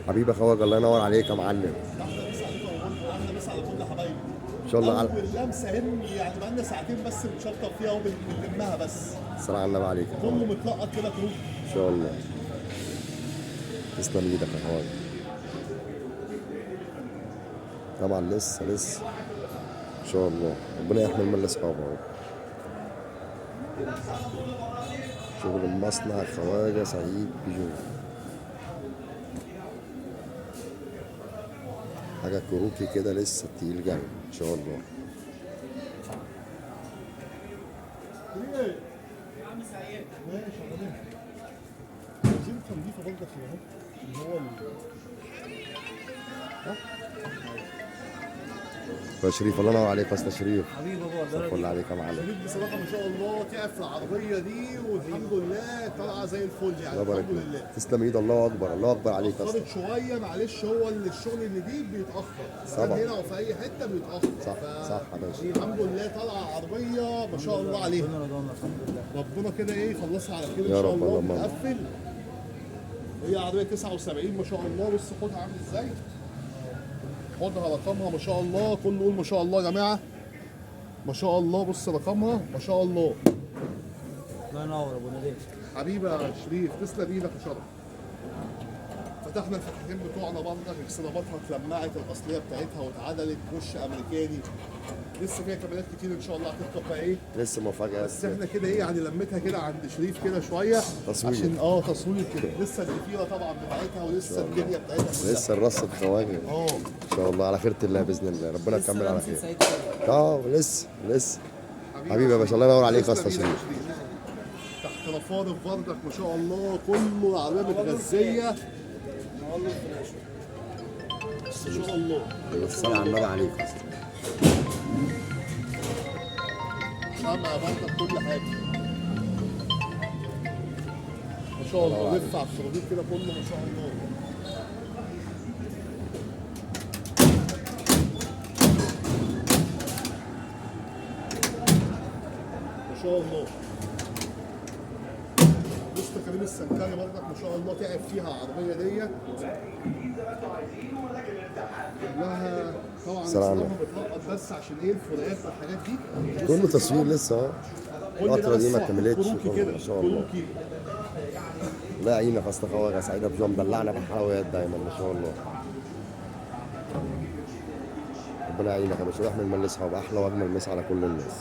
حبيبي يا خواجه، الله ينور عليك يا معلم. احنا بس على كل حبايبي ان شاء الله. اول لمسه هم يعني بقالنا ساعتين بس بنشطب فيها وبنلمها بس. الصلاة على النبي عليك يا كله خواجه. متلقط كده كروب. ان شاء الله. تسلم ايدك يا خواجه. طبعا لسه ان شاء الله. ربنا يحمي من لاصحابه اهو. شغل المصنع خواجه سعيد بيجو. حاجه كروكي كده لسه تقيل جاي ان شاء الله. ايه يا عم سعيد ماشي يا حبيبي. عايزين تنظيفه برضك اهو اللي هو يا شريف الله ينور عليك يا استاذ شريف. حبيبي بابا صباح الفل عليك يا معلم. شريف بصراحه ما شاء الله تعب في العربيه دي والحمد لله طالعه زي الفل يعني. الله يبارك الحمد لك. لله. تسلم ايد. الله اكبر الله اكبر عليك يا اتأخرت اسطى. شويه معلش، هو اللي الشغل اللي دي بيتاخر طبعا. هنا وفي اي حته بيتاخر. صح يا باشا. الحمد لله طالعه عربيه ما شاء الله عليها. ربنا كده ايه يخلصها على خير ان يا شاء رب الله. اللهم. بتقفل هي عربيه 79 ما شاء الله. بص خدها عامل ازاي، خدها رقمها ما شاء الله. كله يقول ما شاء الله يا جماعه ما شاء الله. بص رقمها ما شاء الله. الله ينور ابو نبيل. حبيبي يا شريف تسلم ايدك يا شرف. فتحنا الفتحتين بتوعنا برضك، اكسلاباتها اتلمعت الاصليه بتاعتها واتعدلت وش امريكاني. لسه فيها كمالات كتير ان شاء الله هتركب بقى ايه. لسه مفاجأة. بس احنا كده ايه يعني لميتها كده عند شريف كده شويه تصوير. عشان تصوير كده. لسه الضفيره طبعا بتاعتها ولسه الدنيا بتاعتها كلها. لسه الرصة خواجه. ان شاء الله على خيرة الله باذن الله. ربنا يكمل على خير. لسه حبيبي يا باشا. الله ينور عليك يا استاذ تسلم إيدك شريف. يا شريف. تحت رفارف بردك ما شاء الله. كله العربيه متغذيه ما شاء الله. الصلاة على النبي عليك يا اسطى. شمع بردك كل حاجه ما شاء الله. لف على السراديب كده كله ما شاء الله. ما شاء الله. بص كريم السنكري برضك ما شاء الله تعب فيها العربيه ديت كلها. طبعا سلام. الصراحه بتلقط بس عشان ايه الفروقات والحاجات دي. كله تصوير لسه اهو. كل ده الفترة دي بس ما كملتش. كروكي كده ما شاء الله. كروكي. الله يعينك يا اسطى خواجه سعيد ابو جو. مدلعنا بالحلويات دايما ما شاء الله. ربنا يعينك يا باشا ويحمل من اصحاب احلى واجمل مسا على كل الناس.